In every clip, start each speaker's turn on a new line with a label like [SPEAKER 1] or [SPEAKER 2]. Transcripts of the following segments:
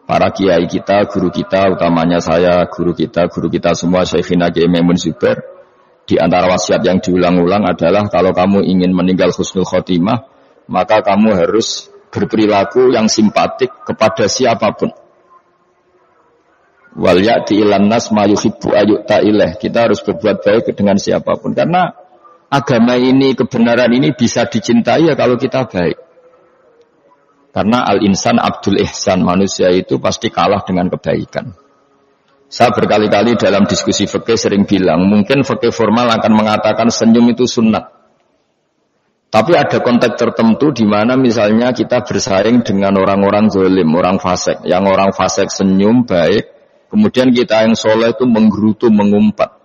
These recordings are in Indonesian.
[SPEAKER 1] para kiai kita, guru kita, utamanya saya, guru kita semua, Syekhina Kiai Maimun Zubair, di antara wasiat yang diulang-ulang adalah kalau kamu ingin meninggal husnul khotimah, maka kamu harus berperilaku yang simpatik kepada siapapun. Wal ya'ti ilan nas ma yuhibbu ayyuta ilaih. Kita harus berbuat baik dengan siapapun, karena agama ini, kebenaran ini bisa dicintai ya kalau kita baik. Karena al-insan abdul ihsan, manusia itu pasti kalah dengan kebaikan. Saya berkali-kali dalam diskusi fikih sering bilang, mungkin fikih formal akan mengatakan senyum itu sunnat. Tapi ada konteks tertentu di mana misalnya kita bersaing dengan orang-orang zalim, orang fasik. Yang orang fasik senyum baik, kemudian kita yang soleh itu menggerutu, mengumpat.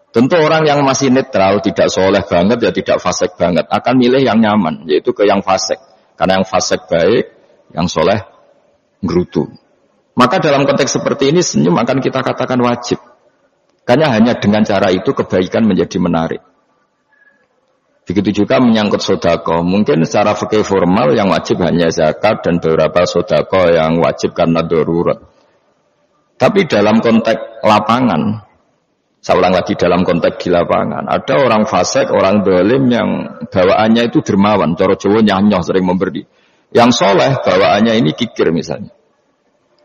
[SPEAKER 1] Tentu orang yang masih netral, tidak soleh banget ya tidak fasik banget, akan milih yang nyaman, yaitu ke yang fasik. Karena yang fasik baik, yang soleh gerutu. Maka dalam konteks seperti ini senyum akan kita katakan wajib. Karena hanya dengan cara itu kebaikan menjadi menarik. Begitu juga menyangkut sodako. Mungkin secara fikih formal yang wajib hanya zakat dan beberapa sodako yang wajib karena darurat. Tapi dalam konteks lapangan, saya ulang lagi, dalam konteks di lapangan, ada orang fasik, orang dolim yang bawaannya itu dermawan, coro Jawa nyanyoh sering memberi. Yang soleh bawaannya ini kikir misalnya.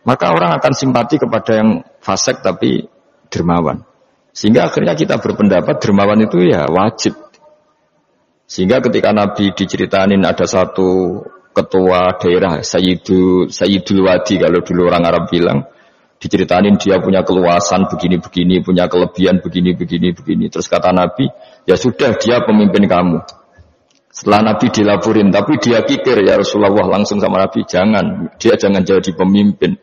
[SPEAKER 1] Maka orang akan simpati kepada yang fasik tapi dermawan. Sehingga akhirnya kita berpendapat dermawan itu ya wajib. Sehingga ketika Nabi diceritain ada satu ketua daerah, Sayyidul Wadi kalau dulu orang Arab bilang, diceritain dia punya keluasan begini-begini, punya kelebihan begini-begini. Terus kata Nabi, ya sudah dia pemimpin kamu. Setelah Nabi dilaporin, tapi dia kikir, ya Rasulullah langsung sama Nabi, dia jangan jadi pemimpin.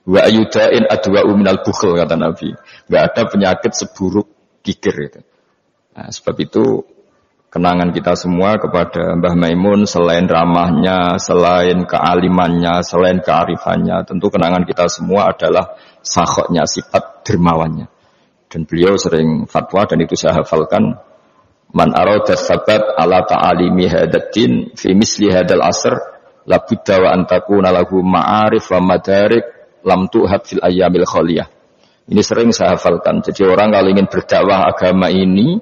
[SPEAKER 1] Wa ayyudain adwa'u minal bukhl, kata Nabi. Enggak ada penyakit seburuk kikir itu. Nah, sebab itu kenangan kita semua kepada Mbah Maimun, selain ramahnya, selain kealimannya, selain kearifannya, tentu kenangan kita semua adalah sakhoknya, sifat dermawannya. Dan beliau sering fatwa, dan itu saya hafalkan, man arada sabat ala ta'alimi hadatin fi misli hadal asr labudda wa antakuna lahu ma'arif wa madarik lam tu'had fil ayyamil khaliyah. Ini sering saya hafalkan. Jadi orang kalau ingin berdakwah agama ini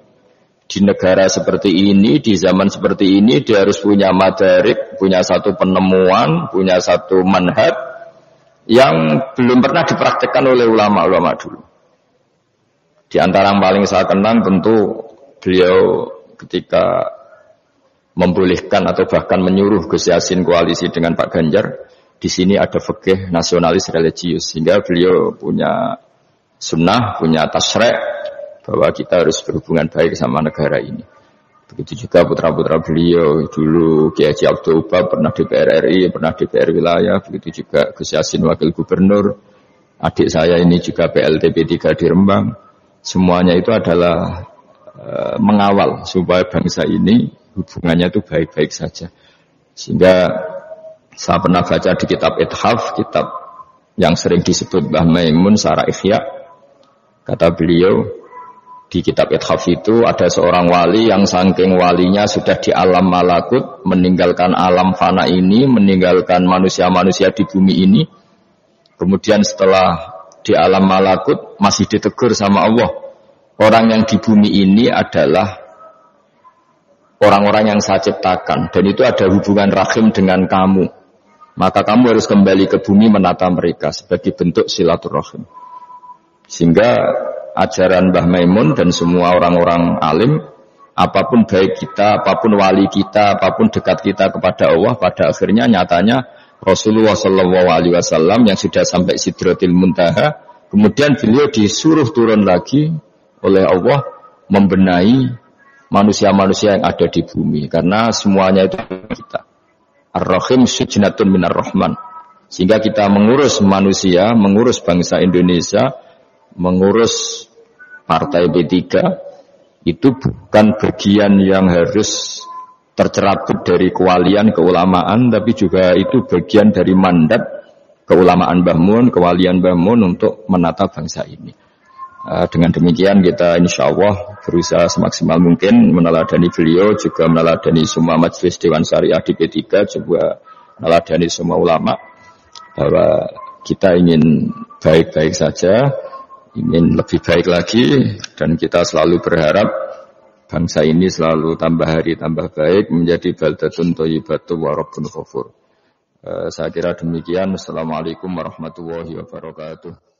[SPEAKER 1] di negara seperti ini, di zaman seperti ini, dia harus punya madarik, punya satu penemuan, punya satu manhaj yang belum pernah dipraktikkan oleh ulama-ulama dulu. Di antara yang paling saya kenang tentu beliau ketika membolehkan atau bahkan menyuruh Gus Yassin koalisi dengan Pak Ganjar, di sini ada fikih nasionalis religius, sehingga beliau punya sunnah, punya tasrek bahwa kita harus berhubungan baik sama negara ini. Begitu juga putra-putra beliau dulu, Kiai Haji Abdul Ubab pernah DPR RI, pernah DPR wilayah, begitu juga Gus Yassin wakil gubernur, adik saya ini juga PLT P3 di Rembang. Semuanya itu adalah mengawal supaya bangsa ini hubungannya itu baik-baik saja. Sehingga saya pernah baca di kitab Ithaf, kitab yang sering disebut Mbah Maimun Syarah Ihya, kata beliau di kitab Ithaf itu ada seorang wali yang saking walinya sudah di alam malakut, meninggalkan alam fana ini, meninggalkan manusia-manusia di bumi ini. Kemudian setelah di alam malakut masih ditegur sama Allah, orang yang di bumi ini adalah orang-orang yang saya ciptakan, dan itu ada hubungan rahim dengan kamu. Maka kamu harus kembali ke bumi menata mereka sebagai bentuk silaturahim. Sehingga ajaran Mbah Maimun dan semua orang-orang alim, apapun baik kita, apapun wali kita, apapun dekat kita kepada Allah, pada akhirnya nyatanya Rasulullah SAW yang sudah sampai Sidratil Muntaha, kemudian beliau disuruh turun lagi oleh Allah membenahi manusia-manusia yang ada di bumi, karena semuanya itu kita. Ar-Rahim sujnatun minar Rahman. Sehingga kita mengurus manusia, mengurus bangsa Indonesia, mengurus partai P3, itu bukan bagian yang harus tercerabut dari kewalian keulamaan, tapi juga itu bagian dari mandat keulamaan Mbah Mun, kewalian Mbah Mun untuk menata bangsa ini. Dengan demikian kita insya Allah berusaha semaksimal mungkin meneladani beliau, juga meneladani semua majelis Dewan Syariah di P3, juga meneladani semua ulama, bahwa kita ingin baik-baik saja, ingin lebih baik lagi, dan kita selalu berharap bangsa ini selalu tambah hari tambah baik, menjadi baldatun thayyibatun wa rabbun ghafur. Saya kira demikian. Assalamualaikum warahmatullahi wabarakatuh.